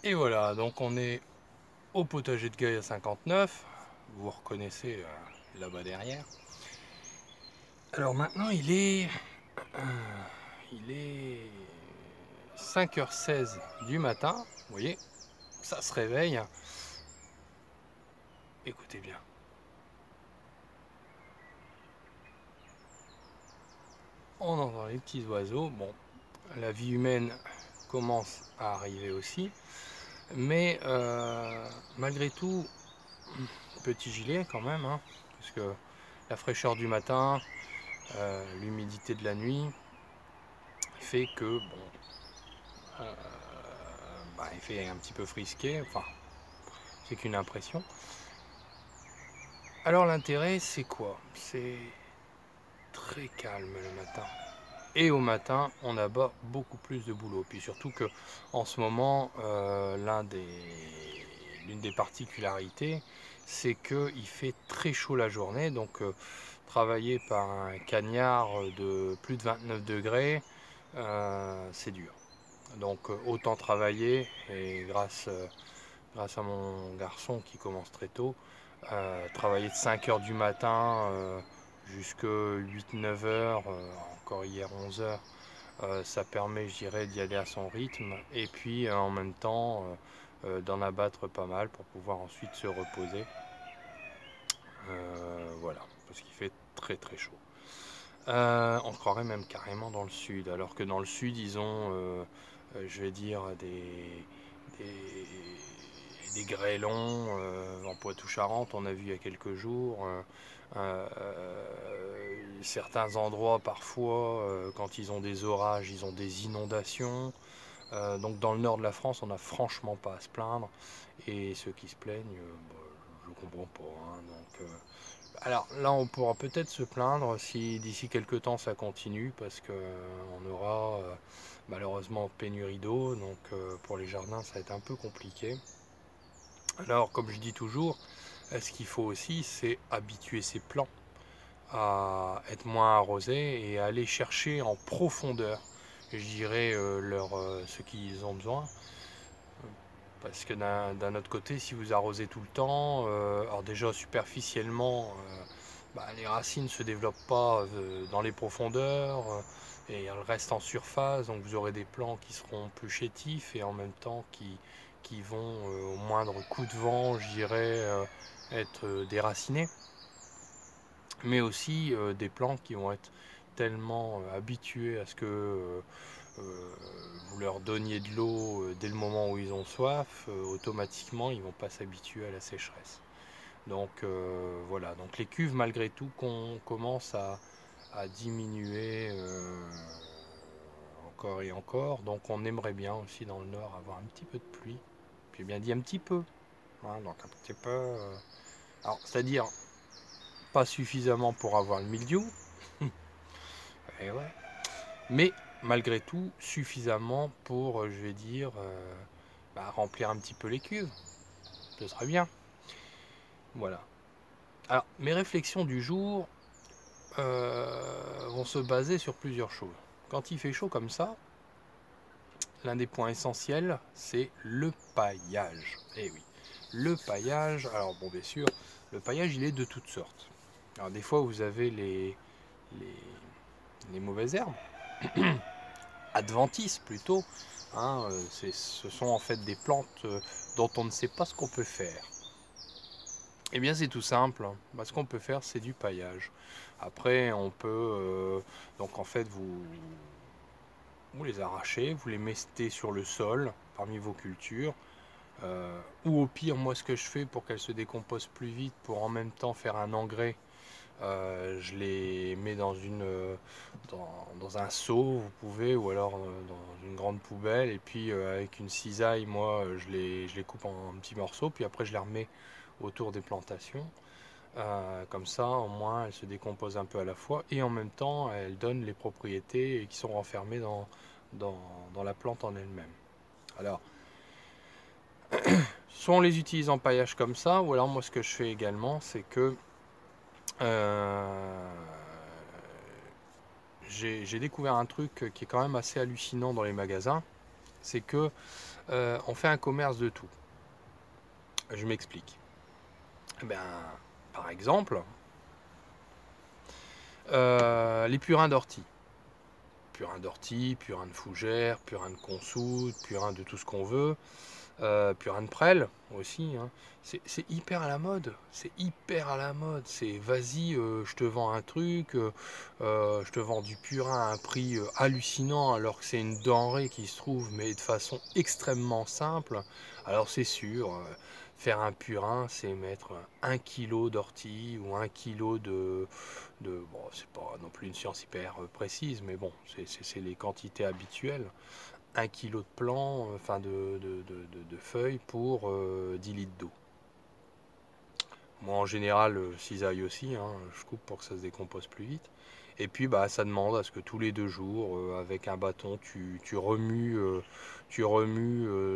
Et voilà, donc on est au potager de Gaïa 59. Vous reconnaissez là-bas derrière. Alors maintenant il est 5h16 du matin. Vous voyez, ça se réveille. Écoutez bien. On entend les petits oiseaux. Bon, la vie humaine commence à arriver aussi. Mais malgré tout, petit gilet quand même, hein, parce que la fraîcheur du matin, l'humidité de la nuit fait que bon, il fait un petit peu frisqué, enfin c'est qu'une impression. Alors l'intérêt c'est quoi? C'est très calme le matin. Et au matin, on a beaucoup plus de boulot. Puis surtout que en ce moment, l'une des particularités, c'est qu'il fait très chaud la journée. Donc travailler par un cagnard de plus de 29 degrés, c'est dur. Donc autant travailler et grâce à mon garçon qui commence très tôt, travailler de 5 heures du matin jusqu'à 8-9 heures, encore hier 11 heures, ça permet, je dirais, d'y aller à son rythme et puis en même temps d'en abattre pas mal pour pouvoir ensuite se reposer. Voilà, parce qu'il fait très très chaud. On se croirait même carrément dans le sud, alors que dans le sud, ils ont, je vais dire, des, des grêlons en Poitou-Charentes, on a vu il y a quelques jours. Certains endroits, parfois, quand ils ont des orages, ils ont des inondations. Donc dans le nord de la France, on n'a franchement pas à se plaindre. Et ceux qui se plaignent, je ne comprends pas, hein. Donc, alors là, on pourra peut-être se plaindre si d'ici quelques temps ça continue, parce qu'on aura malheureusement pénurie d'eau, donc pour les jardins ça va être un peu compliqué. Alors comme je dis toujours, ce qu'il faut aussi c'est habituer ses plants à être moins arrosés et à aller chercher en profondeur, je dirais, ce qu'ils ont besoin. Parce que d'un autre côté, si vous arrosez tout le temps, alors déjà superficiellement, les racines ne se développent pas dans les profondeurs et elles restent en surface, donc vous aurez des plants qui seront plus chétifs et en même temps qui vont au moindre coup de vent, je dirais, être déracinés, mais aussi des plants qui vont être tellement habitués à ce que vous leur donniez de l'eau dès le moment où ils ont soif, automatiquement ils ne vont pas s'habituer à la sécheresse. Donc voilà, donc les cuves malgré tout qu'on commence à diminuer encore et encore. Donc on aimerait bien aussi dans le nord avoir un petit peu de pluie. J'ai bien dit un petit peu, hein, donc un petit peu. Alors c'est-à-dire pas suffisamment pour avoir le mildiou, et ouais, mais malgré tout suffisamment pour, je vais dire, remplir un petit peu les cuves. Ce serait bien. Voilà. Alors mes réflexions du jour vont se baser sur plusieurs choses. Quand il fait chaud comme ça, l'un des points essentiels, c'est le paillage. Eh oui, le paillage, alors bon, bien sûr, le paillage, il est de toutes sortes. Alors des fois, vous avez les, les mauvaises herbes, adventices plutôt, hein, ce sont en fait des plantes dont on ne sait pas ce qu'on peut faire. Eh bien c'est tout simple, hein. Ce qu'on peut faire c'est du paillage. Après on peut, donc en fait vous les arrachez, vous les mettez sur le sol parmi vos cultures. Ou au pire, moi ce que je fais pour qu'elles se décomposent plus vite, pour en même temps faire un engrais, je les mets dans un seau, vous pouvez, ou alors dans une grande poubelle, et puis avec une cisaille, moi je les coupe en petits morceaux, puis après je les remets autour des plantations. Comme ça, au moins, elles se décomposent un peu à la fois et en même temps, elles donnent les propriétés qui sont renfermées dans, dans la plante en elle-même. Alors, soit on les utilise en paillage comme ça, ou alors moi ce que je fais également, c'est que euh, j'ai découvert un truc qui est quand même assez hallucinant dans les magasins. c'est que on fait un commerce de tout. Je m'explique. Eh ben, par exemple, les purins d'ortie. Purin d'ortie, purin de fougère, purin de consoude, purin de tout ce qu'on veut. Purin de prêle aussi, hein. C'est hyper à la mode. C'est hyper à la mode. C'est vas-y, je te vends un truc, je te vends du purin à un prix hallucinant alors que c'est une denrée qui se trouve mais de façon extrêmement simple. Alors c'est sûr, faire un purin, c'est mettre 1 kg d'ortie ou 1 kg bon, c'est pas non plus une science hyper précise, mais bon, c'est les quantités habituelles. 1 kg de plants, enfin de feuilles pour 10 litres d'eau. Moi en général, cisaille aussi, hein, je coupe pour que ça se décompose plus vite. Et puis bah, ça demande à ce que tous les 2 jours, avec un bâton, tu remues,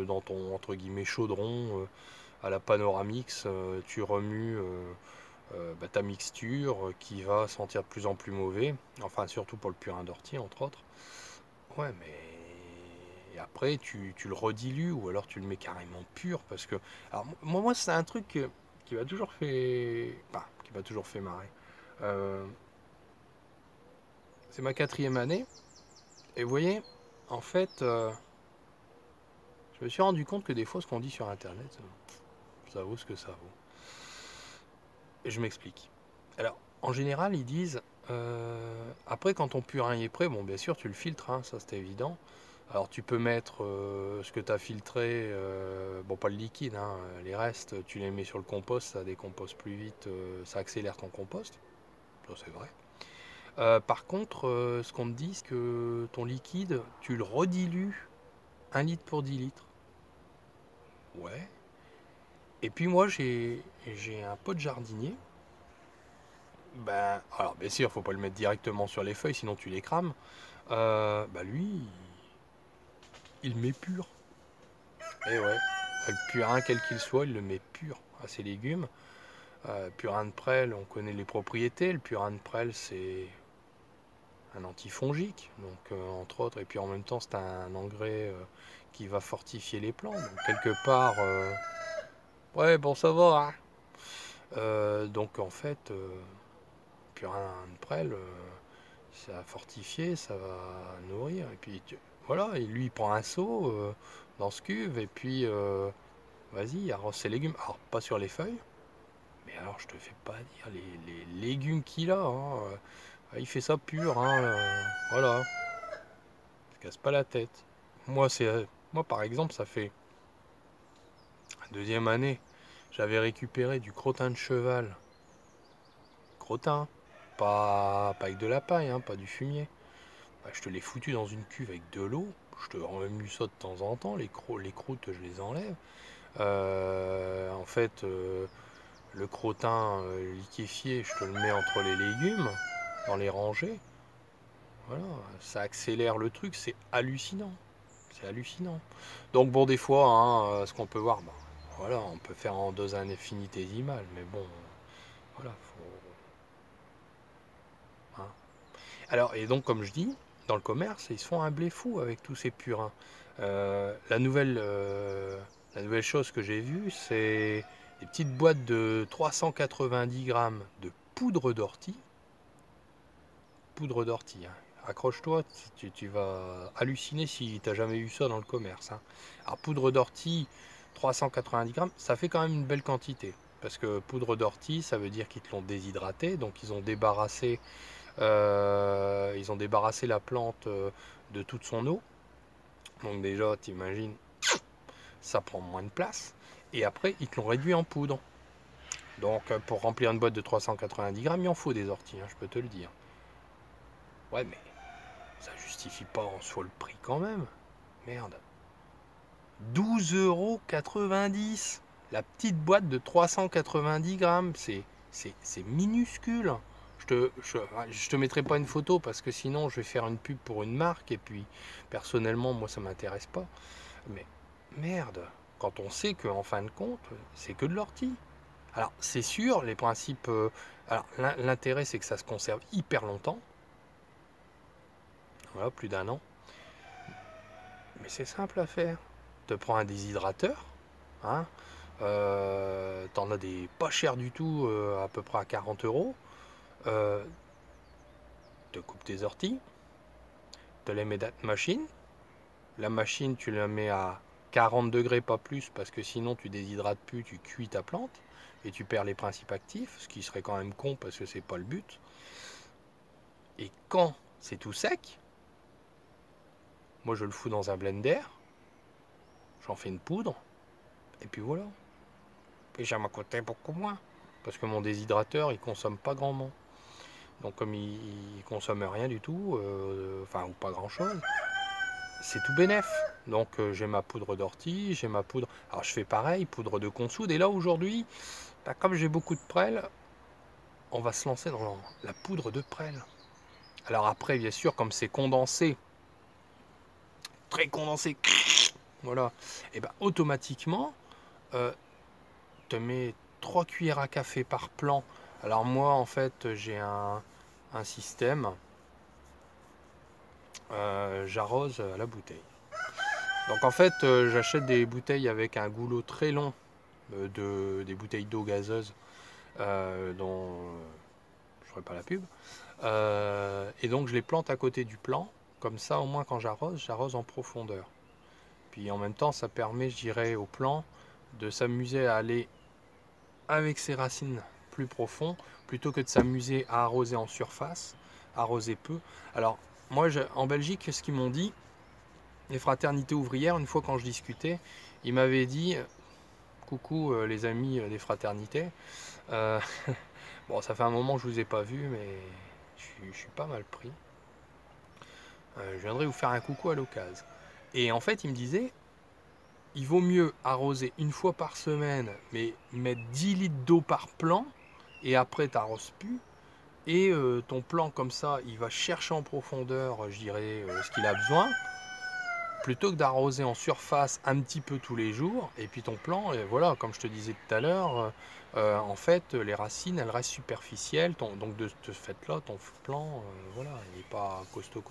dans ton entre guillemets chaudron à la Panoramix, tu remues bah, ta mixture qui va sentir de plus en plus mauvais, enfin surtout pour le purin d'ortie entre autres. Ouais, mais et après tu le redilues ou alors tu le mets carrément pur parce que alors moi c'est un truc qui m'a toujours fait qui m'a toujours fait marrer. Euh, c'est ma 4e année et vous voyez en fait je me suis rendu compte que des fois ce qu'on dit sur internet ça vaut ce que ça vaut. Et je m'explique. Alors en général ils disent après quand ton purin est prêt, bon bien sûr tu le filtres, hein, ça c'est évident. Alors tu peux mettre ce que tu as filtré, bon pas le liquide, hein, les restes, tu les mets sur le compost, ça décompose plus vite, ça accélère ton compost, ça c'est vrai. Par contre, ce qu'on te dit, c'est que ton liquide, tu le redilues 1 litre pour 10 litres. Ouais. Et puis moi j'ai un pote jardinier, ben alors bien sûr faut pas le mettre directement sur les feuilles sinon tu les crames. Bah lui, il met pur. Et ouais, le purin, quel qu'il soit, il le met pur à ses légumes. Purin de prêle, on connaît les propriétés. Le purin de prêle, c'est un antifongique, donc entre autres, et puis en même temps, c'est un engrais qui va fortifier les plants. Donc quelque part, ouais, bon, ça va, hein. Donc en fait, purin de prêle, ça va fortifier, ça va nourrir. Et puis voilà, et lui, il prend un seau dans ce cuve, et puis vas-y, il arrose ses légumes. Alors, pas sur les feuilles, mais alors je te fais pas dire les légumes qu'il a, hein. Il fait ça pur, hein, voilà. Se casse pas la tête. Moi par exemple, ça fait la 2e année, j'avais récupéré du crottin de cheval. Crottin, pas avec de la paille, hein, pas du fumier. Bah, je te l'ai foutu dans une cuve avec de l'eau. Je te remue ça de temps en temps. Les croûtes, je les enlève. En fait, le crottin liquéfié, je te le mets entre les légumes, dans les rangées. Voilà, ça accélère le truc, c'est hallucinant. C'est hallucinant. Donc bon, des fois, hein, ce qu'on peut voir, bah, voilà, on peut faire en dose infinitésimale, mais bon, voilà, hein. Alors, et donc, comme je dis, dans le commerce, ils se font un blé fou avec tous ces purins. La nouvelle chose que j'ai vue, c'est des petites boîtes de 390 grammes de poudre d'ortie. Poudre d'ortie, hein. Accroche-toi, tu vas halluciner si tu n'as jamais vu ça dans le commerce, hein. Alors, poudre d'ortie, 390 grammes, ça fait quand même une belle quantité. Parce que poudre d'ortie, ça veut dire qu'ils te l'ont déshydraté, donc ils ont débarrassé la plante de toute son eau. Donc déjà, t'imagines, ça prend moins de place. Et après, ils te l'ont réduit en poudre. Donc pour remplir une boîte de 390 grammes, il en faut des orties, hein, je peux te le dire. Ouais, mais ça justifie pas en soi le prix quand même. Merde. 12,90 €. La petite boîte de 390 grammes, c'est minuscule. Je te mettrai pas une photo parce que sinon je vais faire une pub pour une marque et puis personnellement moi ça m'intéresse pas. Mais merde, quand on sait qu'en fin de compte c'est que de l'ortie. Alors c'est sûr, les principes. Alors l'intérêt c'est que ça se conserve hyper longtemps. Voilà, plus d'1 an. Mais c'est simple à faire. Te prends un déshydrateur, hein, t'en as des pas chers du tout, à peu près à 40 euros. Euh, te coupes tes orties, te les mets dans la machine. La machine, tu la mets à 40 degrés, pas plus, parce que sinon tu déshydrates plus, tu cuis ta plante et tu perds les principes actifs, ce qui serait quand même con parce que c'est pas le but. Et quand c'est tout sec, moi je le fous dans un blender, j'en fais une poudre, et puis voilà. Et ça m'a coûté beaucoup moins, parce que mon déshydrateur il consomme pas grandement. Donc comme il consomme rien du tout, enfin ou pas grand chose, c'est tout bénef. Donc j'ai ma poudre d'ortie, j'ai ma poudre. Alors je fais pareil, poudre de consoude. Et là aujourd'hui, bah, comme j'ai beaucoup de prêle, on va se lancer dans la poudre de prêle. Alors après, bien sûr, comme c'est condensé, très condensé, voilà, et ben automatiquement, te mets 3 cuillères à café par plant. Alors moi, en fait, j'ai un système, j'arrose à la bouteille. Donc en fait, j'achète des bouteilles avec un goulot très long, des bouteilles d'eau gazeuse, dont je ne ferai pas la pub. Et donc je les plante à côté du plant, comme ça au moins quand j'arrose en profondeur. Puis en même temps, ça permet, je dirais, au plant de s'amuser à aller avec ses racines plus profond, plutôt que de s'amuser à arroser en surface, arroser peu. Alors moi, en Belgique, ce qu'ils m'ont dit, les fraternités ouvrières, une fois quand je discutais, ils m'avaient dit, coucou les amis des fraternités, euh, bon ça fait un moment que je vous ai pas vu, mais je suis pas mal pris. Je viendrai vous faire un coucou à l'occasion. Et en fait, ils me disaient, il vaut mieux arroser une fois par semaine, mais mettre 10 litres d'eau par plant, et après tu n'arroses plus. Et ton plant comme ça, il va chercher en profondeur, je dirais, ce qu'il a besoin, plutôt que d'arroser en surface un petit peu tous les jours. Et puis ton plant, et voilà, comme je te disais tout à l'heure, en fait, les racines, elles restent superficielles. Donc de ce fait-là, ton plant, voilà, il n'est pas costaud.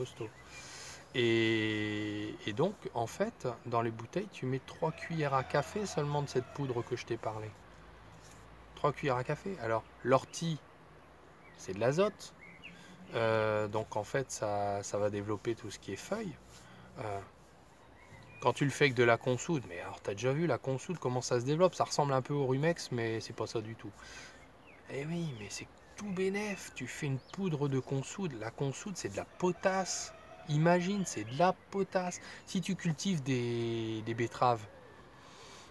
Et donc, en fait, dans les bouteilles, tu mets 3 cuillères à café seulement de cette poudre que je t'ai parlé. 3 cuillères à café. Alors, l'ortie, c'est de l'azote. Donc, en fait, ça va développer tout ce qui est feuilles. Euh, Quand tu le fais avec de la consoude, mais alors, tu as déjà vu la consoude, comment ça se développe? Ça ressemble un peu au rumex, mais c'est pas ça du tout. Eh oui, mais c'est tout bénef. Tu fais une poudre de consoude. La consoude, c'est de la potasse. Imagine, c'est de la potasse. Si tu cultives des betteraves,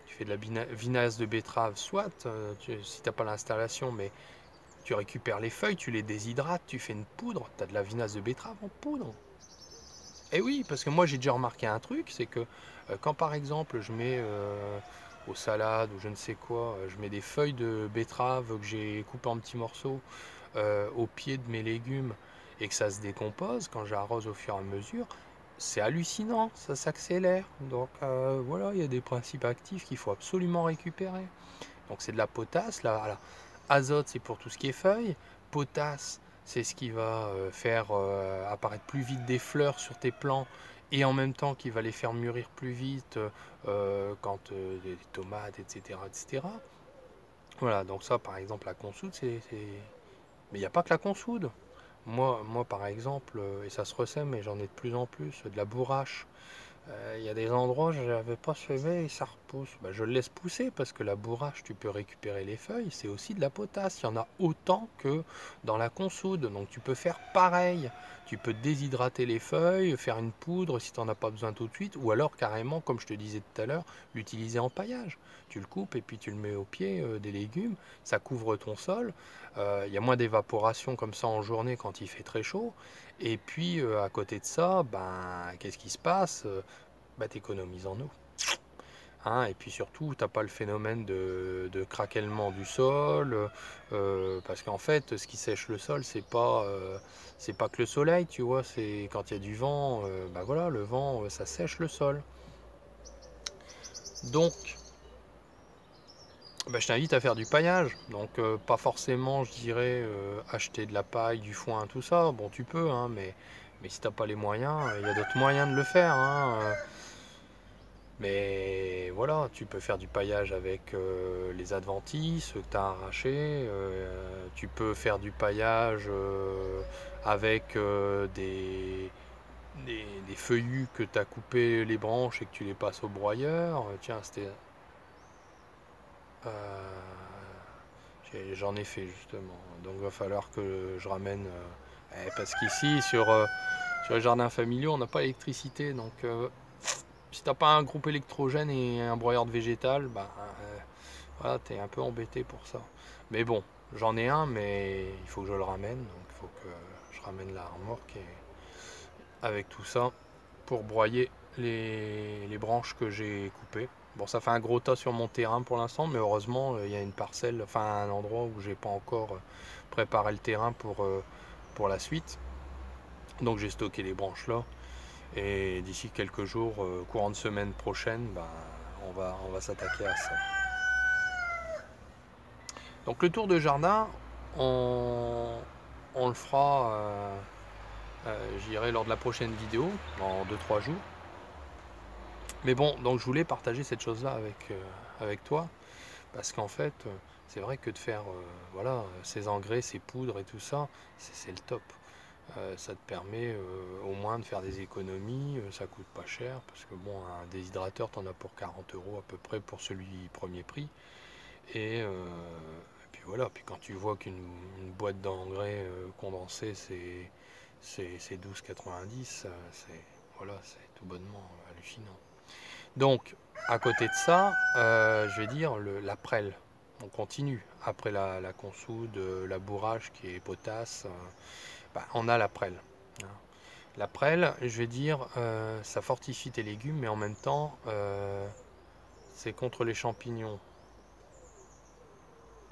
tu fais de la vinasse de betterave, soit, si tu n'as pas l'installation, mais tu récupères les feuilles, tu les déshydrates, tu fais une poudre, tu as de la vinasse de betterave en poudre. Eh oui, parce que moi j'ai déjà remarqué un truc, c'est que quand par exemple je mets aux salades ou je ne sais quoi, je mets des feuilles de betterave que j'ai coupées en petits morceaux au pied de mes légumes et que ça se décompose quand j'arrose au fur et à mesure, c'est hallucinant, ça s'accélère. Donc voilà, il y a des principes actifs qu'il faut absolument récupérer. Donc c'est de la potasse, là. Azote, c'est pour tout ce qui est feuilles. Potasse, c'est ce qui va faire apparaître plus vite des fleurs sur tes plants et en même temps qui va les faire mûrir plus vite quand des tomates, etc., etc. Voilà, donc ça, par exemple, la consoude, mais il n'y a pas que la consoude. Moi, par exemple, et ça se ressème, mais j'en ai de plus en plus, de la bourrache. Il y a des endroits où je n'avais pas semé et ça repousse. Bah, je le laisse pousser parce que la bourrache, tu peux récupérer les feuilles, c'est aussi de la potasse. Il y en a autant que dans la consoude. Donc tu peux faire pareil. Tu peux déshydrater les feuilles, faire une poudre si tu n'en as pas besoin tout de suite, ou alors carrément, comme je te disais tout à l'heure, l'utiliser en paillage. Tu le coupes et puis tu le mets au pied des légumes, ça couvre ton sol. Il y a moins d'évaporation comme ça en journée quand il fait très chaud. Et puis à côté de ça, ben, qu'est-ce qui se passe? Bah, tu économises en eau. Hein, et puis surtout, tu n'as pas le phénomène de craquellement du sol, parce qu'en fait, ce qui sèche le sol, c'est pas que le soleil, tu vois, c'est quand il y a du vent, bah voilà, le vent, ça sèche le sol. Donc, bah, je t'invite à faire du paillage. Donc, pas forcément, je dirais, acheter de la paille, du foin, tout ça. Bon, tu peux, hein, mais si t'as pas les moyens, il y a d'autres moyens de le faire. Hein. Mais voilà, tu peux faire du paillage avec les adventices que tu as arrachés. Tu peux faire du paillage avec des feuillus que tu as coupé les branches et que tu les passes au broyeur. Tiens, c'était. J'en ai fait justement. Donc il va falloir que je ramène. Parce qu'ici, sur les jardins familiaux, on n'a pas d'électricité. Donc si t'as pas un groupe électrogène et un broyeur de végétal, bah voilà, t'es un peu embêté pour ça. Mais bon, j'en ai un, mais il faut que je le ramène. Donc il faut que je ramène la remorque avec tout ça pour broyer les branches que j'ai coupées. Bon, ça fait un gros tas sur mon terrain pour l'instant, mais heureusement, il y a une parcelle, enfin un endroit où j'ai pas encore préparé le terrain pour la suite. Donc j'ai stocké les branches là. Et d'ici quelques jours, courant de semaine prochaine, bah, on va s'attaquer à ça. Donc le tour de jardin, on le fera, je dirais, lors de la prochaine vidéo, dans 2-3 jours. Mais bon, donc je voulais partager cette chose-là avec toi, parce qu'en fait, c'est vrai que de faire voilà, ces engrais, ces poudres et tout ça, c'est le top. Ça te permet au moins de faire des économies, ça coûte pas cher, parce que bon, un déshydrateur, t'en as pour 40 € à peu près pour celui premier prix. Et puis voilà, puis quand tu vois qu'une boîte d'engrais condensé, c'est 12,90, voilà, c'est tout bonnement hallucinant. Donc, à côté de ça, je vais dire la prêle. On continue. Après la consoude, labourage qui est potasse, bah, on a la prêle. La prêle, je vais dire, ça fortifie tes légumes, mais en même temps, c'est contre les champignons.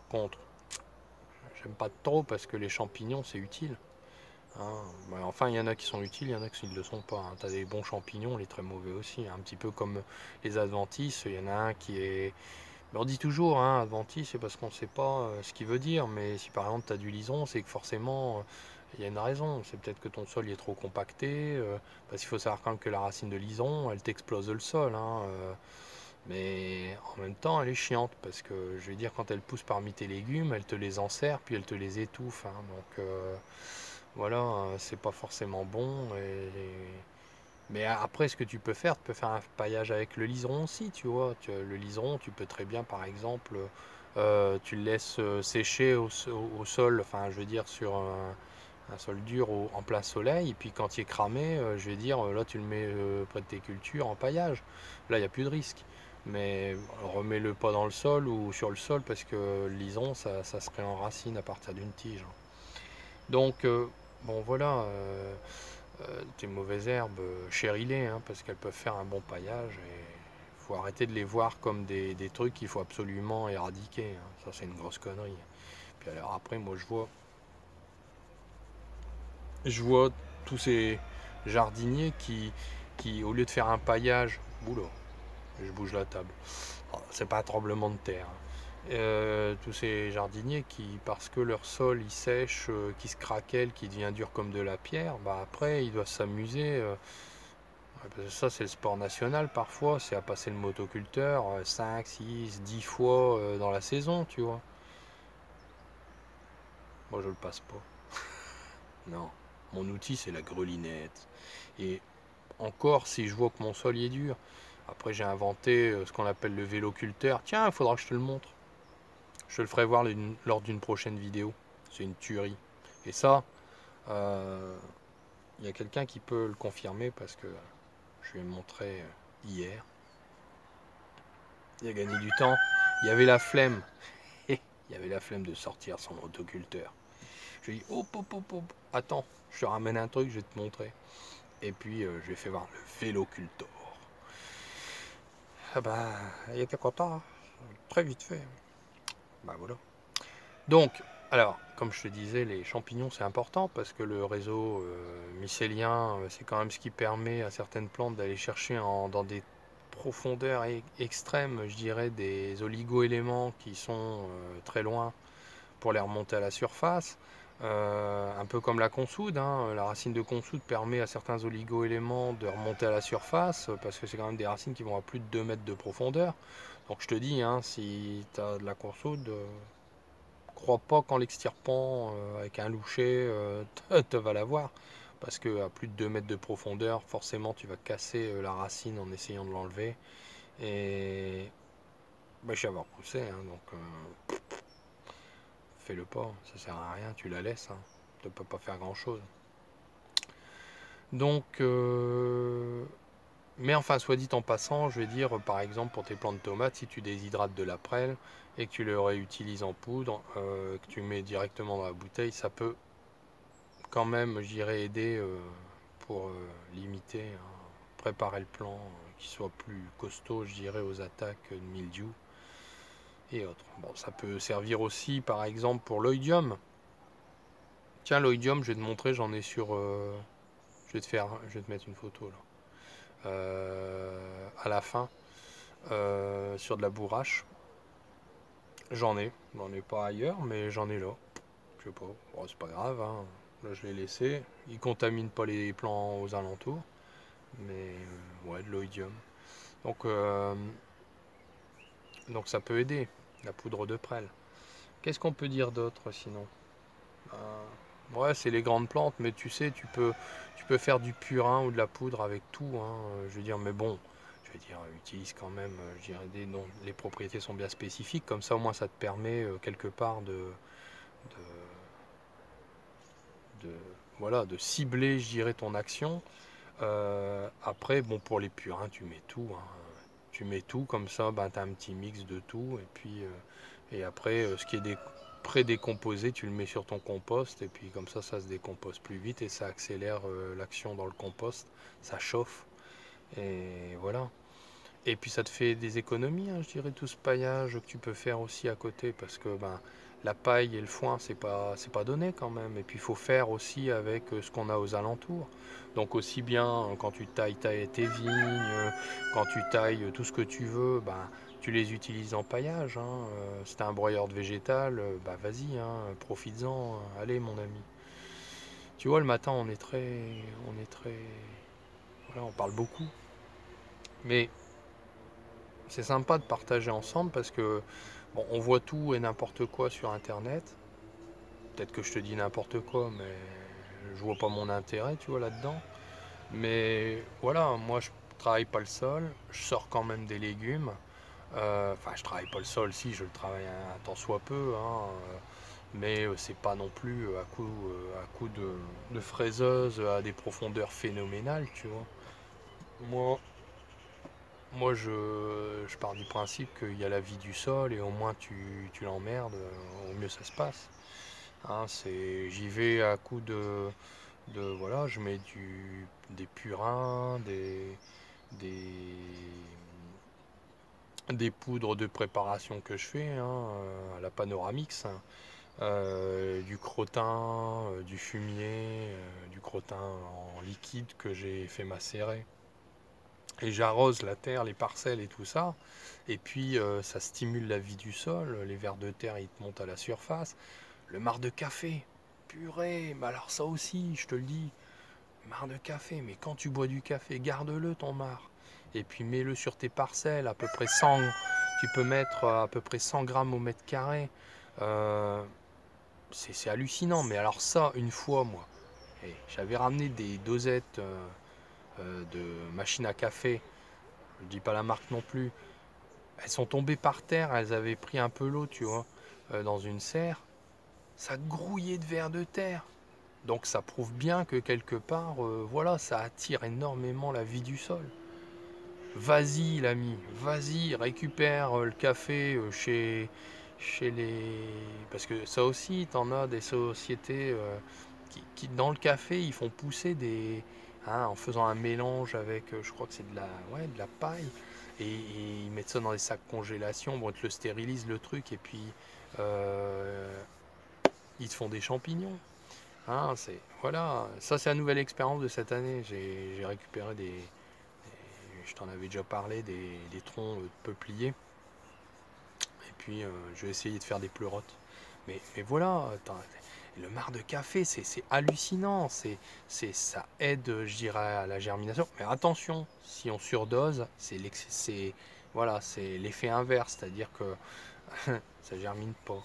Contre. J'aime pas trop parce que les champignons, c'est utile. Hein. Ouais, enfin, il y en a qui sont utiles, il y en a qui ne le sont pas. Hein. Tu as des bons champignons, les très mauvais aussi. Hein. Un petit peu comme les adventices, il y en a un qui est. Mais on dit toujours, hein, adventice, c'est parce qu'on ne sait pas ce qu'il veut dire. Mais si par exemple tu as du lison, c'est que forcément, il y a une raison. C'est peut-être que ton sol est trop compacté. Parce qu'il faut savoir quand même que la racine de lison, elle t'explose le sol. Hein, mais en même temps, elle est chiante parce que je vais dire, quand elle pousse parmi tes légumes, elle te les enserre puis elle te les étouffe. Hein. Donc voilà, c'est pas forcément bon. Mais après, ce que tu peux faire, tu peux faire un paillage avec le liseron aussi, tu vois. Le liseron, tu peux très bien, par exemple, tu le laisses sécher au sol, enfin, je veux dire, sur un sol dur en plein soleil, et puis quand il est cramé, je vais dire, là, tu le mets près de tes cultures en paillage. Là, il n'y a plus de risque. Mais remets-le pas dans le sol ou sur le sol, parce que le liseron, ça se réenracine à partir d'une tige. Donc, bon, voilà. Tes mauvaises herbes, chéris-les, hein, parce qu'elles peuvent faire un bon paillage et il faut arrêter de les voir comme des trucs qu'il faut absolument éradiquer. Hein. Ça, c'est une grosse connerie. Puis alors après, moi, je vois tous ces jardiniers qui, au lieu de faire un paillage, boulot, je bouge la table. Oh, c'est pas un tremblement de terre. Hein. Tous ces jardiniers qui, parce que leur sol il sèche, qui se craquelle, qui devient dur comme de la pierre, bah après ils doivent s'amuser. Parce que ça, c'est le sport national parfois, c'est à passer le motoculteur 5, 6, 10 fois dans la saison, tu vois. Moi, je le passe pas. Non. Mon outil, c'est la grelinette. Et encore, si je vois que mon sol y est dur, après, j'ai inventé ce qu'on appelle le véloculteur. Tiens, il faudra que je te le montre. Je te le ferai voir lors d'une prochaine vidéo. C'est une tuerie. Et ça, euh, il y a quelqu'un qui peut le confirmer parce que je lui ai montré hier. Il a gagné du temps. Il y avait la flemme. Il y avait la flemme de sortir son autoculteur. Je lui ai dit, hop, hop, hop, hop, attends, je te ramène un truc, je vais te montrer. Et puis, je lui ai fait voir le vélocultor. Ah bah, il était content, hein. Très vite fait. Bah voilà. Donc, alors, comme je te disais, les champignons, c'est important parce que le réseau mycélien, c'est quand même ce qui permet à certaines plantes d'aller chercher dans des profondeurs extrêmes, je dirais, des oligo-éléments qui sont très loin pour les remonter à la surface. Un peu comme la consoude, hein. La racine de consoude permet à certains oligo-éléments de remonter à la surface, parce que c'est quand même des racines qui vont à plus de 2 mètres de profondeur. Donc je te dis, hein, si tu as de la consoude, crois pas qu'en l'extirpant avec un loucher, te va l'avoir. Parce qu'à plus de 2 mètres de profondeur, forcément tu vas casser la racine en essayant de l'enlever. Et bah, je vais avoir poussé, hein, donc fais-le pas, ça sert à rien, tu la laisses, hein. Tu peux pas faire grand chose. Donc, mais enfin, soit dit en passant, je vais dire, par exemple, pour tes plants de tomates, si tu déshydrates de la prêle et que tu le réutilises en poudre, que tu mets directement dans la bouteille, ça peut quand même, je dirais, aider pour limiter, hein, préparer le plant, qui soit plus costaud, je dirais, aux attaques de mildiou et autres. Bon, ça peut servir aussi, par exemple, pour l'oïdium. Tiens, l'oïdium, je vais te montrer, j'en ai sur. Je vais te mettre une photo là. À la fin, sur de la bourrache. J'en ai pas ailleurs, mais j'en ai là. Je sais pas, bon, c'est pas grave, hein. Là, je l'ai laissé. Il contamine pas les plants aux alentours, mais ouais, de l'oïdium. Donc, donc ça peut aider, la poudre de prêle. Qu'est-ce qu'on peut dire d'autre sinon? Ouais, c'est les grandes plantes, mais tu sais, tu peux faire du purin ou de la poudre avec tout, hein, je veux dire, mais bon, je veux dire, utilise quand même, je dirais, des dont les propriétés sont bien spécifiques, comme ça au moins ça te permet quelque part de, voilà, de cibler, je dirais, ton action. Après, bon, pour les purins, tu mets tout, hein. Tu mets tout, comme ça, ben, tu as un petit mix de tout. Et puis, et après, ce qui est prédécomposé, tu le mets sur ton compost. Et puis, comme ça se décompose plus vite et ça accélère l'action dans le compost. Ça chauffe. Et voilà. Et puis ça te fait des économies, hein, je dirais, tout ce paillage que tu peux faire aussi à côté, parce que ben, la paille et le foin, c'est pas donné quand même. Et puis il faut faire aussi avec ce qu'on a aux alentours. Donc aussi bien quand tu tailles tes vignes, quand tu tailles tout ce que tu veux, ben, tu les utilises en paillage, hein. Si t'as un broyeur de végétal, bah vas-y, hein, profites-en. Allez mon ami. Tu vois, le matin on est très, voilà, on parle beaucoup. Mais c'est sympa de partager ensemble parce que bon, on voit tout et n'importe quoi sur internet. Peut-être que je te dis n'importe quoi, mais je vois pas mon intérêt, tu vois, là-dedans. Mais voilà, moi je travaille pas le sol, je sors quand même des légumes. Enfin, je travaille pas le sol, si je le travaille un tant soit peu, hein, mais c'est pas non plus à coup de fraiseuse à des profondeurs phénoménales, tu vois. Moi, je pars du principe qu'il y a la vie du sol et au moins tu l'emmerdes, au mieux ça se passe. Hein, j'y vais à coup voilà, je mets des purins, des, des poudres de préparation que je fais, hein, à la Panoramix, hein, du crottin, du fumier, du crottin en liquide que j'ai fait macérer. Et j'arrose la terre, les parcelles et tout ça. Et puis ça stimule la vie du sol. Les vers de terre, ils te montent à la surface. Le marc de café, purée, mais alors ça aussi, je te le dis, marc de café. Mais quand tu bois du café, garde-le ton marc. Et puis mets-le sur tes parcelles, à peu près 100. Tu peux mettre à peu près 100 grammes au mètre carré. Euh, c'est hallucinant. Mais alors ça, une fois, moi, j'avais ramené des dosettes de machines à café. Je dis pas la marque non plus. Elles sont tombées par terre, elles avaient pris un peu l'eau, tu vois, dans une serre. Ça grouillait de vers de terre. Donc ça prouve bien que quelque part, voilà, ça attire énormément la vie du sol. Vas-y l'ami, vas-y, récupère le café chez les... Parce que ça aussi, t'en as des sociétés qui, dans le café, ils font pousser des... hein, en faisant un mélange avec, je crois que c'est ouais, de la paille, et ils mettent ça dans des sacs congélation, bon, ils te le stérilisent le truc, et puis ils te font des champignons. Hein, voilà, ça c'est la nouvelle expérience de cette année. J'ai récupéré je t'en avais déjà parlé, des troncs de peupliers. Et puis je vais essayer de faire des pleurotes. Mais voilà, Et le marc de café, c'est hallucinant. Ça aide, je dirais, à la germination. Mais attention, si on surdose, voilà, c'est l'effet inverse, c'est-à-dire que ça germine pas.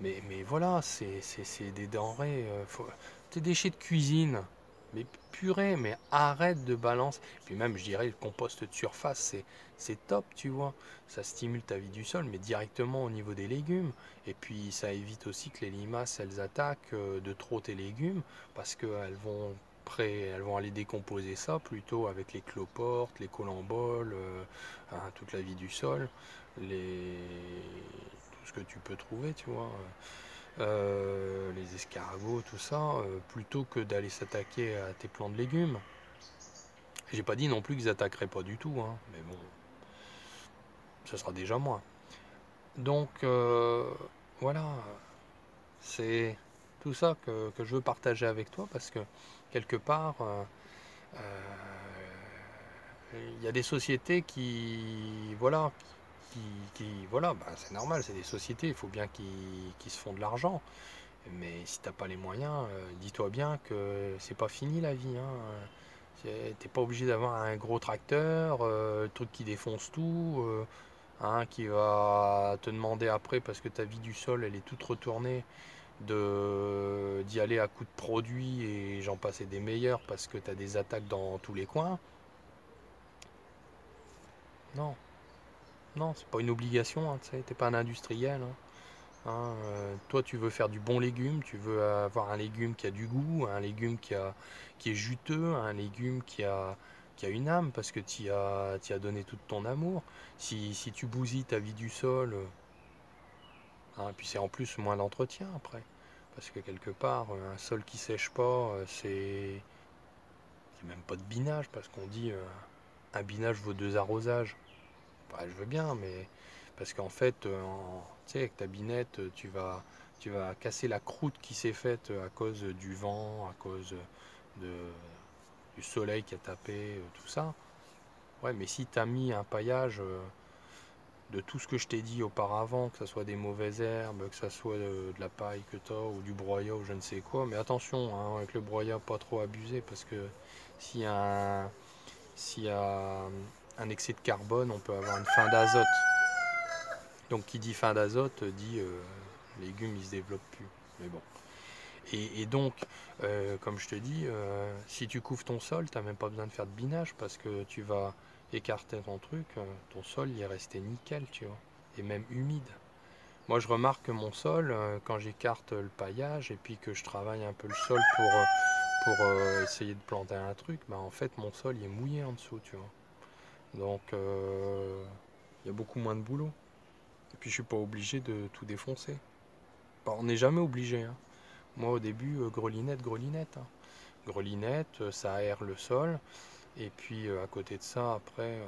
Mais voilà, c'est des denrées. Tes déchets de cuisine, mais purée, mais arrête de balancer. Puis même, je dirais, le compost de surface, c'est top, tu vois. Ça stimule ta vie du sol, mais directement au niveau des légumes. Et puis, ça évite aussi que les limaces, elles attaquent de trop tes légumes, parce elles vont aller décomposer ça plutôt avec les cloportes, les colamboles, hein, toute la vie du sol, tout ce que tu peux trouver, tu vois. Les escargots, tout ça, plutôt que d'aller s'attaquer à tes plants de légumes. J'ai pas dit non plus qu'ils attaqueraient pas du tout, hein, mais bon, ce sera déjà moins. Donc voilà, c'est tout ça que je veux partager avec toi parce que quelque part, il y a des sociétés voilà, voilà, bah, c'est normal, c'est des sociétés, il faut bien qu'ils se font de l'argent. Mais si t'as pas les moyens, dis-toi bien que c'est pas fini la vie, hein. T'es pas obligé d'avoir un gros tracteur, le truc qui défonce tout, hein, qui va te demander après, parce que ta vie du sol elle est toute retournée, d'y aller à coups de produits et j'en passe et des meilleurs parce que tu as des attaques dans tous les coins. Non, non, c'est pas une obligation, hein, tu sais, t'es pas un industriel, hein. Toi, tu veux faire du bon légume, tu veux avoir un légume qui a du goût, un légume qui est juteux, un légume qui a une âme parce que tu as donné tout ton amour. Si tu bousilles ta vie du sol, hein, puis c'est en plus moins d'entretien après. Parce que quelque part, un sol qui sèche pas, c'est même pas de binage parce qu'on dit un binage vaut deux arrosages. Bah, je veux bien, mais parce qu'en fait, tu sais, avec ta binette, tu vas casser la croûte qui s'est faite à cause du vent, à cause de, du soleil qui a tapé, tout ça. Ouais, mais si tu as mis un paillage de tout ce que je t'ai dit auparavant, que ce soit des mauvaises herbes, que ce soit de la paille que tu as, ou du broyat, ou je ne sais quoi, mais attention, hein, avec le broyat, pas trop abuser, parce que s'il y a un, s'il y a un excès de carbone, on peut avoir une fin d'azote. Donc qui dit fin d'azote dit les légumes ils se développent plus. Mais bon. Et donc, comme je te dis, si tu couvres ton sol, tu n'as même pas besoin de faire de binage parce que tu vas écarter ton truc, ton sol il est resté nickel, tu vois. Et même humide. Moi je remarque que mon sol, quand j'écarte le paillage et puis que je travaille un peu le sol pour essayer de planter un truc, bah en fait mon sol il est mouillé en dessous, tu vois. Donc il y a beaucoup moins de boulot. Et puis je suis pas obligé de tout défoncer. Bah, on n'est jamais obligé, hein. Moi au début, grelinette, grelinette, hein. Grelinette, ça aère le sol. Et puis à côté de ça, après,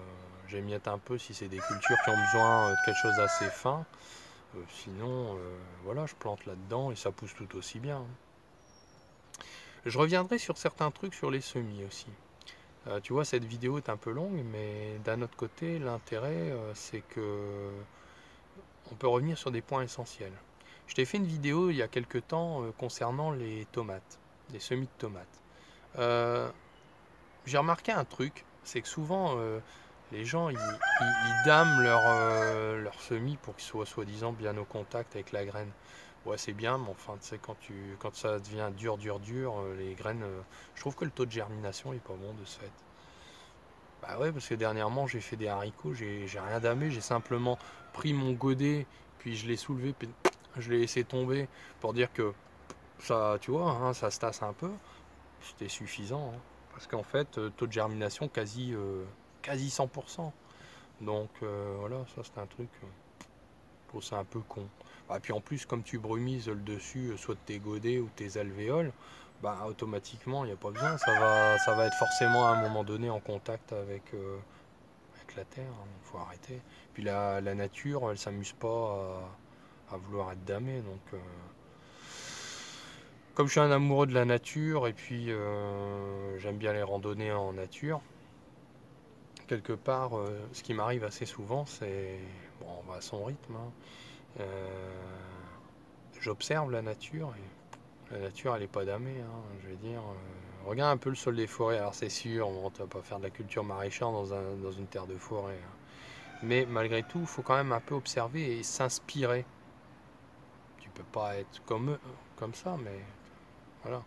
j'émiette un peu si c'est des cultures qui ont besoin de quelque chose d'assez fin. Sinon, voilà, je plante là-dedans et ça pousse tout aussi bien, hein. Je reviendrai sur certains trucs sur les semis aussi. Tu vois, cette vidéo est un peu longue, mais d'un autre côté, l'intérêt, c'est que on peut revenir sur des points essentiels. Je t'ai fait une vidéo il y a quelques temps concernant les tomates, les semis de tomates. Euh, j'ai remarqué un truc, c'est que souvent les gens ils dament leur semis pour qu'ils soient soi-disant bien au contact avec la graine. Ouais, c'est bien, mais enfin, tu sais, quand ça devient dur, les graines, je trouve que le taux de germination est pas bon de ce fait. Bah ouais, parce que dernièrement j'ai fait des haricots, j'ai rien damé, j'ai simplement pris mon godet, puis je l'ai soulevé, puis je l'ai laissé tomber pour dire que ça, tu vois, hein, ça se tasse un peu. C'était suffisant, hein. Parce qu'en fait, taux de germination quasi 100%. Donc voilà, ça c'est un truc, je trouve ça un peu con. Bah, puis en plus, comme tu brumises le dessus, soit de tes godets ou tes alvéoles, bah automatiquement, il n'y a pas besoin, ça va être forcément à un moment donné en contact avec la terre, hein, il faut arrêter. Puis la nature, elle s'amuse pas à vouloir être damée, donc comme je suis un amoureux de la nature et puis j'aime bien les randonnées en nature, quelque part, ce qui m'arrive assez souvent, c'est, bon, on va à son rythme, hein, j'observe la nature et La nature, elle est pas damnée, hein, je veux dire. Regarde un peu le sol des forêts. Alors c'est sûr, bon, tu vas pas faire de la culture maraîchère dans une terre de forêt, hein. Mais malgré tout, il faut quand même un peu observer et s'inspirer. Tu peux pas être comme eux, comme ça, mais voilà.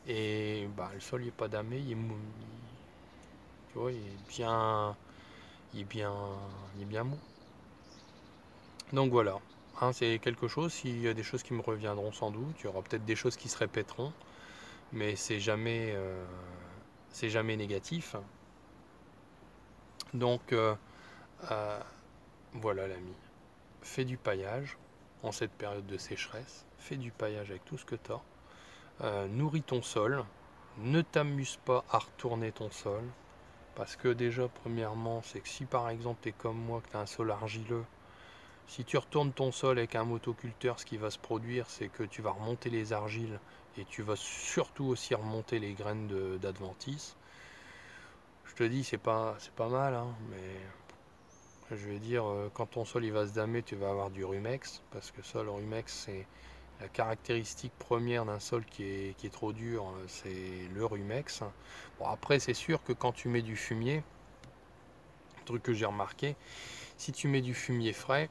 Et bah, le sol, il est pas damé, il est mou, tu vois, il est bien, il est bien mou. Donc voilà, hein, c'est quelque chose. Il y a des choses qui me reviendront sans doute. Il y aura peut-être des choses qui se répéteront, mais c'est jamais négatif. Donc euh, voilà l'ami. Fais du paillage en cette période de sécheresse. Fais du paillage avec tout ce que tu as. Nourris ton sol. Ne t'amuse pas à retourner ton sol. Parce que déjà, premièrement, c'est que si par exemple tu es comme moi, que tu as un sol argileux, si tu retournes ton sol avec un motoculteur, ce qui va se produire, c'est que tu vas remonter les argiles et tu vas surtout aussi remonter les graines d'adventice. Je te dis, c'est pas mal, hein, mais je vais dire, quand ton sol il va se damer, tu vas avoir du rumex, parce que ça, le rumex, c'est la caractéristique première d'un sol qui est trop dur, c'est le rumex. Bon, après, c'est sûr que quand tu mets du fumier, truc que j'ai remarqué, si tu mets du fumier frais,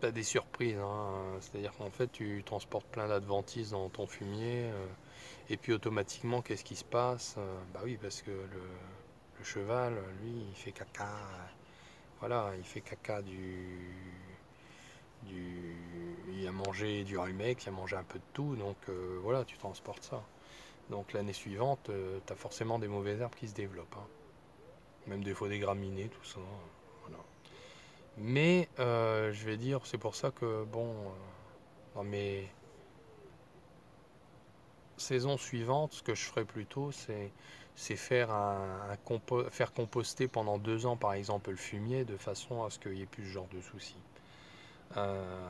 tu as des surprises, hein. C'est-à-dire qu'en fait, tu transportes plein d'adventices dans ton fumier, et puis automatiquement, qu'est-ce qui se passe? Bah oui, parce que le cheval, lui, il fait caca. Voilà, il fait caca il a mangé du rumex, il a mangé un peu de tout, donc voilà, tu transportes ça. Donc l'année suivante, tu as forcément des mauvaises herbes qui se développent, hein. Même des fois des graminées, tout ça. Voilà. Mais je vais dire, c'est pour ça que bon, dans mes saisons suivantes, ce que je ferai plutôt, c'est faire faire composter pendant 2 ans par exemple le fumier de façon à ce qu'il n'y ait plus ce genre de soucis. Euh,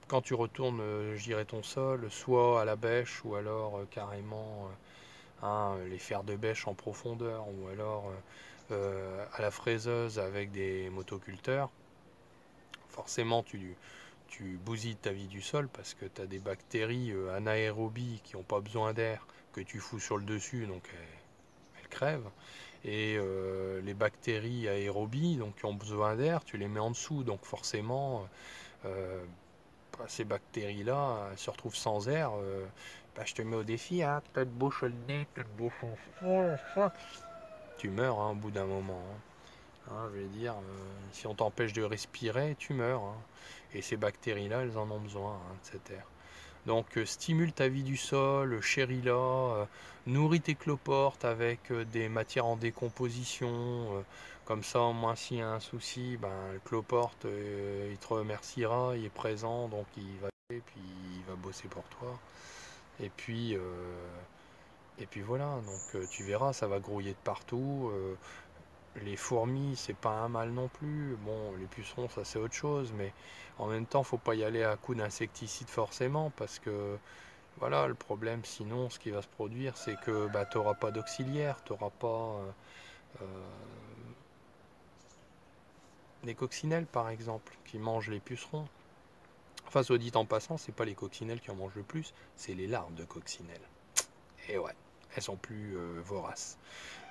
Quand tu retournes, je dirais, ton sol, soit à la bêche ou alors carrément hein, les fers de bêche en profondeur ou alors à la fraiseuse avec des motoculteurs, forcément tu bousilles ta vie du sol parce que tu as des bactéries anaérobies qui n'ont pas besoin d'air que tu fous sur le dessus, donc elles crèvent. Et les bactéries aérobies, donc qui ont besoin d'air, tu les mets en dessous, donc forcément euh, bah, ces bactéries-là se retrouvent sans air. Bah, je te mets au défi, hein, peut-être bouche le nez, peut-être bouche tu meurs hein, au bout d'un moment, hein. Hein, je veux dire, si on t'empêche de respirer, tu meurs, hein. Et ces bactéries-là, elles en ont besoin hein, de cet air. Donc stimule ta vie du sol, chéris-la, nourris tes cloportes avec des matières en décomposition. Comme ça, au moins s'il y a un souci, ben, le cloporte, il te remerciera, il est présent, donc et puis il va bosser pour toi. Et puis, euh, et puis voilà, donc tu verras, ça va grouiller de partout. Les fourmis, c'est pas un mal non plus. Bon, les pucerons, ça c'est autre chose, mais en même temps, faut pas y aller à coup d'insecticide forcément, parce que voilà, le problème, sinon, ce qui va se produire, c'est que bah, tu n'auras pas d'auxiliaire, tu n'auras pas euh, des coccinelles, par exemple, qui mangent les pucerons. Enfin, soit dit en passant, c'est pas les coccinelles qui en mangent le plus, c'est les larves de coccinelles. Et ouais, elles sont plus voraces.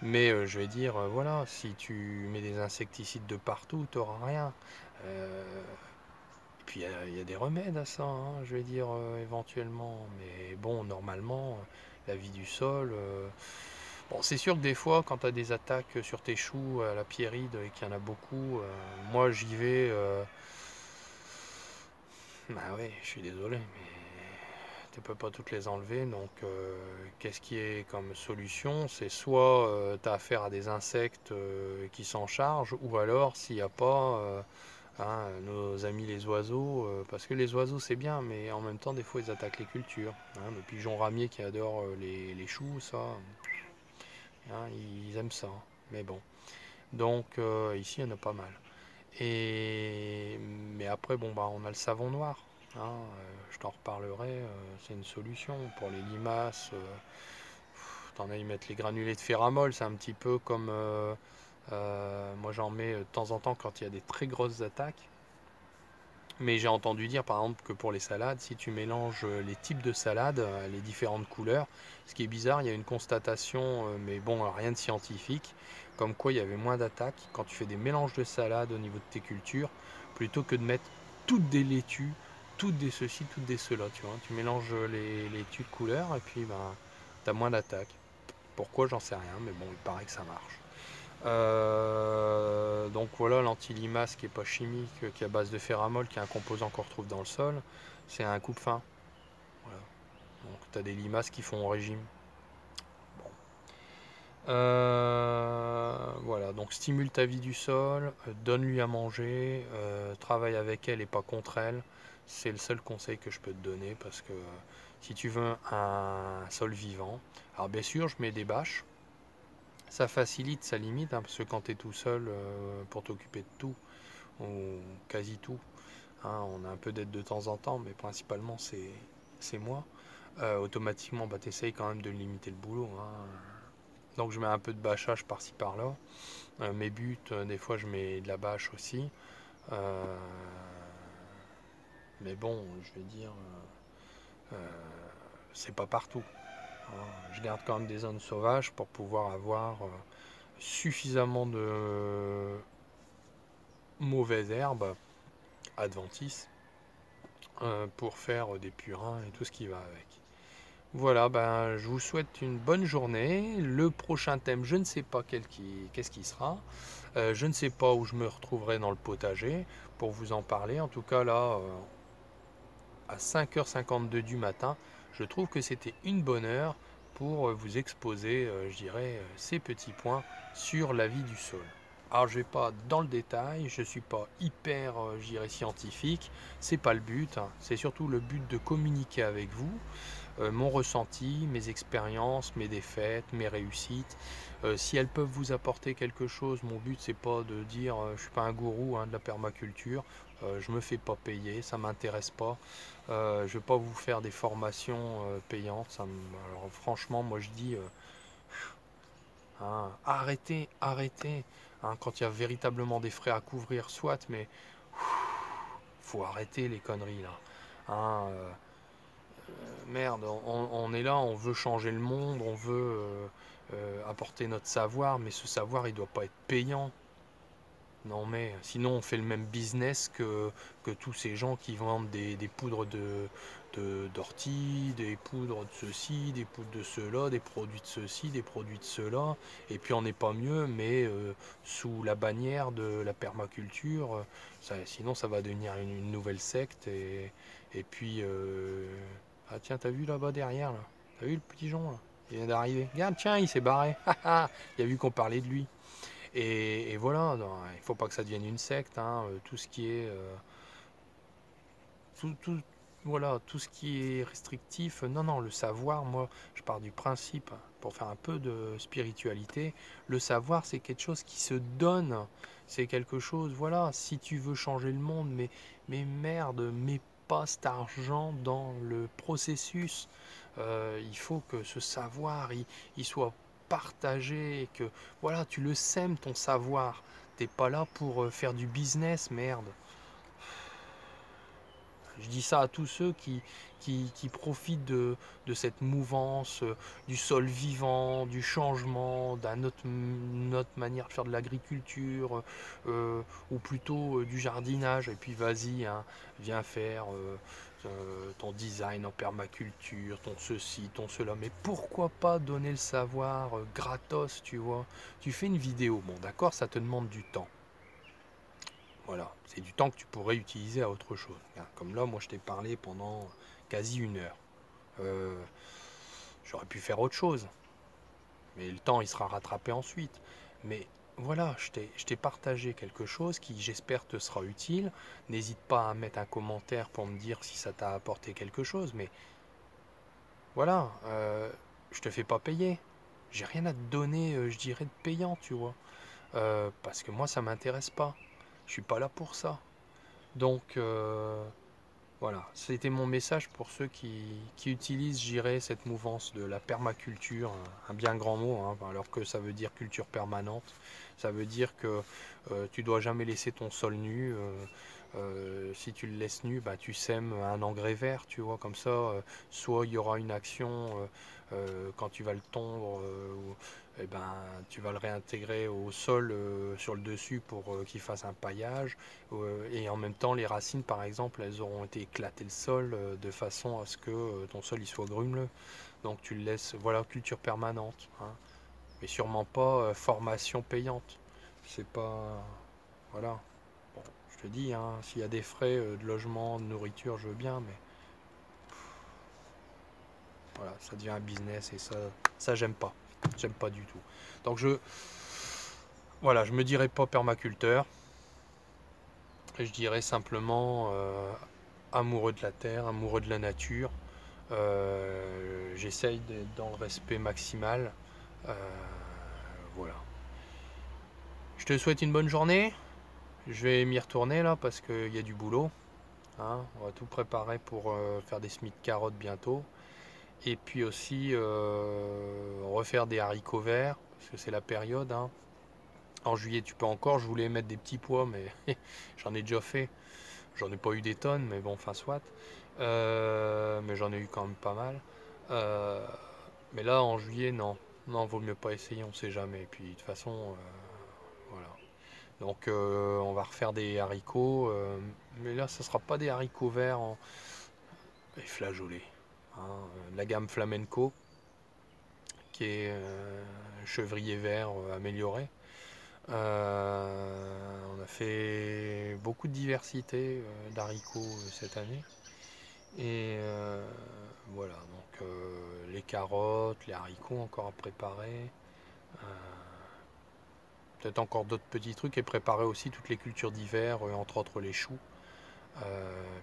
Mais je vais dire, voilà, si tu mets des insecticides de partout, tu n'auras rien. Euh, et puis il y a des remèdes à ça, hein, je vais dire, éventuellement. Mais bon, normalement, la vie du sol. Bon, c'est sûr que des fois, quand tu as des attaques sur tes choux à la pierride et qu'il y en a beaucoup, moi j'y vais. Bah ouais, je suis désolé, mais tu peux pas toutes les enlever. Donc, qu'est-ce qui est comme solution? C'est soit tu as affaire à des insectes qui s'en chargent, ou alors s'il n'y a pas hein, nos amis les oiseaux, parce que les oiseaux c'est bien, mais en même temps, des fois ils attaquent les cultures, hein. Le pigeon ramier qui adore les choux, ça, hein, ils aiment ça. Mais bon. Donc ici, il y en a pas mal. Mais après, bon, bah, on a le savon noir, hein, je t'en reparlerai. C'est une solution pour les limaces. T'en as, ils mettent les granulés de ferramol. C'est un petit peu comme. Moi, j'en mets de temps en temps quand il y a des très grosses attaques. Mais j'ai entendu dire par exemple que pour les salades, si tu mélanges les types de salades, les différentes couleurs, ce qui est bizarre, il y a une constatation, mais bon, rien de scientifique, comme quoi il y avait moins d'attaques quand tu fais des mélanges de salades au niveau de tes cultures, plutôt que de mettre toutes des laitues, toutes des ceci, toutes des cela, tu vois. Tu mélanges les laitues de couleurs et puis ben, tu as moins d'attaques. Pourquoi, j'en sais rien, mais bon, il paraît que ça marche. Donc voilà, l'anti-limace qui est pas chimique, qui est à base de ferramol, qui est un composant qu'on retrouve dans le sol, c'est un coupe-faim. Voilà. Donc tu as des limaces qui font au régime. Bon. Voilà, donc stimule ta vie du sol, donne-lui à manger, travaille avec elle et pas contre elle. C'est le seul conseil que je peux te donner parce que si tu veux un sol vivant, alors bien sûr je mets des bâches. Ça facilite, ça limite, hein, parce que quand tu es tout seul pour t'occuper de tout, ou quasi tout, hein, on a un peu d'aide de temps en temps, mais principalement c'est moi. Automatiquement, bah, tu essayes quand même de limiter le boulot. Hein. Donc je mets un peu de bâchage par-ci par-là. Mes buts, des fois je mets de la bâche aussi. Euh, mais bon, je vais dire, c'est pas partout. Hein. Je garde quand même des zones sauvages pour pouvoir avoir suffisamment de mauvaises herbes adventices pour faire des purins et tout ce qui va avec. Voilà, ben, je vous souhaite une bonne journée. Le prochain thème, je ne sais pas qu'est-ce qui sera. Je ne sais pas où je me retrouverai dans le potager pour vous en parler. En tout cas, là, à 5h52 du matin, je trouve que c'était une bonne heure pour vous exposer, je dirais, ces petits points sur la vie du sol. Alors je ne vais pas dans le détail, je ne suis pas hyper, je dirais, scientifique, c'est pas le but, hein. C'est surtout le but de communiquer avec vous, mon ressenti, mes expériences, mes défaites, mes réussites. Si elles peuvent vous apporter quelque chose, mon but c'est pas de dire je suis pas un gourou hein, de la permaculture, je me fais pas payer, ça m'intéresse pas. Je vais pas vous faire des formations payantes. Alors franchement, moi je dis hein, arrêtez, arrêtez. Hein, quand il y a véritablement des frais à couvrir, soit, mais faut arrêter les conneries là. Hein, merde, on est là, on veut changer le monde, on veut apporter notre savoir, mais ce savoir il doit pas être payant. Non mais sinon on fait le même business que tous ces gens qui vendent des poudres d'ortie, des poudres de ceci, des poudres de cela, des produits de ceci, des produits de cela, et puis on n'est pas mieux, mais sous la bannière de la permaculture, sinon ça va devenir une nouvelle secte, et puis... ah tiens, t'as vu là-bas derrière, là? T'as vu le petit Jean là? Il vient d'arriver. Regarde, tiens, il s'est barré. Il a vu qu'on parlait de lui. Et voilà, non, il ne faut pas que ça devienne une secte. Hein, tout ce qui est voilà, tout ce qui est restrictif. Non, non, le savoir, moi, je pars du principe, pour faire un peu de spiritualité, le savoir, c'est quelque chose qui se donne. C'est quelque chose, voilà, si tu veux changer le monde, mais merde, mets pas cet argent dans le processus. Il faut que ce savoir, il soit partagé, et que, voilà, tu le sèmes, ton savoir. T'es pas là pour faire du business, merde. Je dis ça à tous ceux qui profitent de cette mouvance, du sol vivant, du changement, d'une autre manière de faire de l'agriculture, ou plutôt du jardinage. Et puis vas-y, hein, viens faire ton design en permaculture, ton ceci, ton cela. Mais pourquoi pas donner le savoir gratos, tu vois? Tu fais une vidéo, bon d'accord, ça te demande du temps. Voilà, c'est du temps que tu pourrais utiliser à autre chose. Comme là, moi je t'ai parlé pendant quasi une heure. Euh, J'aurais pu faire autre chose, mais le temps il sera rattrapé ensuite. Mais voilà, je t'ai partagé quelque chose qui j'espère te sera utile. N'hésite pas à mettre un commentaire pour me dire si ça t'a apporté quelque chose. Mais voilà, je te fais pas payer. J'ai rien à te donner, je dirais, de payant, tu vois. Parce que moi ça m'intéresse pas. Je suis pas là pour ça. Donc voilà, c'était mon message pour ceux qui utilisent, j'irais, cette mouvance de la permaculture, un bien grand mot, hein, alors que ça veut dire culture permanente. Ça veut dire que tu dois jamais laisser ton sol nu, Si tu le laisses nu, bah, tu sèmes un engrais vert, tu vois, comme ça, soit il y aura une action quand tu vas le tondre, eh ben, tu vas le réintégrer au sol sur le dessus pour qu'il fasse un paillage, et en même temps les racines par exemple elles auront été éclater le sol de façon à ce que ton sol il soit grumeleux. Donc tu le laisses, voilà, culture permanente, hein, mais sûrement pas formation payante. C'est pas, voilà. Bon, je te dis, hein, s'il y a des frais de logement, de nourriture, je veux bien, mais voilà, ça devient un business et ça j'aime pas. J'aime pas du tout. Donc voilà, je me dirais pas permaculteur. Je dirais simplement amoureux de la terre, amoureux de la nature. J'essaye d'être dans le respect maximal. Euh, voilà. Je te souhaite une bonne journée. Je vais m'y retourner là parce qu'il y a du boulot, hein. On va tout préparer pour faire des semis de carottes bientôt. Et puis aussi refaire des haricots verts, parce que c'est la période, hein. En juillet tu peux encore, je voulais mettre des petits pois, mais j'en ai déjà fait. J'en ai pas eu des tonnes, mais bon, enfin soit. Mais j'en ai eu quand même pas mal. Euh, mais là en juillet, non. Non, vaut mieux pas essayer, on sait jamais. Et puis de toute façon, voilà. Donc on va refaire des haricots, mais là ce sera pas des haricots verts et flageolets, hein, de la gamme flamenco qui est chevrier vert amélioré. On a fait beaucoup de diversité d'haricots cette année et voilà, donc les carottes, les haricots encore à préparer. Euh, Peut-être encore d'autres petits trucs et préparer aussi toutes les cultures d'hiver, entre autres les choux.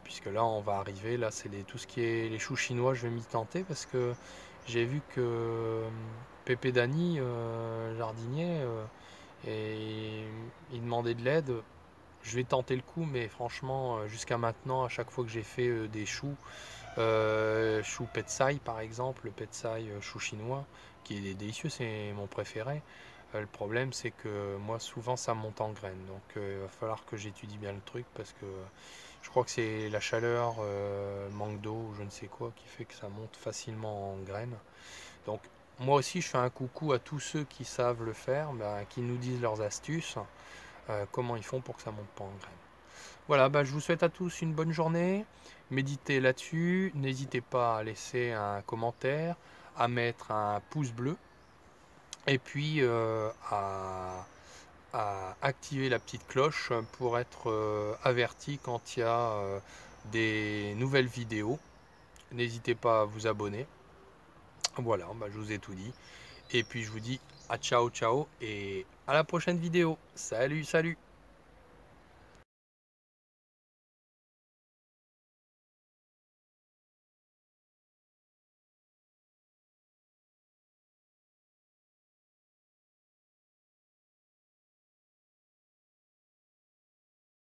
Puisque là on va arriver, là c'est tout ce qui est les choux chinois, je vais m'y tenter parce que j'ai vu que Pépé Dany, jardinier, et il demandait de l'aide. Je vais tenter le coup, mais franchement, jusqu'à maintenant, à chaque fois que j'ai fait des choux, chou petsai par exemple, le petsai chou chinois, qui est délicieux, c'est mon préféré. Le problème c'est que moi souvent ça monte en graines, donc il va falloir que j'étudie bien le truc parce que je crois que c'est la chaleur, manque d'eau ou je ne sais quoi qui fait que ça monte facilement en graines. Donc moi aussi je fais un coucou à tous ceux qui savent le faire, bah, qui nous disent leurs astuces, comment ils font pour que ça monte pas en graines. Voilà, bah, je vous souhaite à tous une bonne journée. Méditez là-dessus. N'hésitez pas à laisser un commentaire, à mettre un pouce bleu et puis à activer la petite cloche pour être averti quand il y a des nouvelles vidéos. N'hésitez pas à vous abonner. Voilà, bah, je vous ai tout dit. Et puis je vous dis à ciao ciao et à la prochaine vidéo. Salut, salut!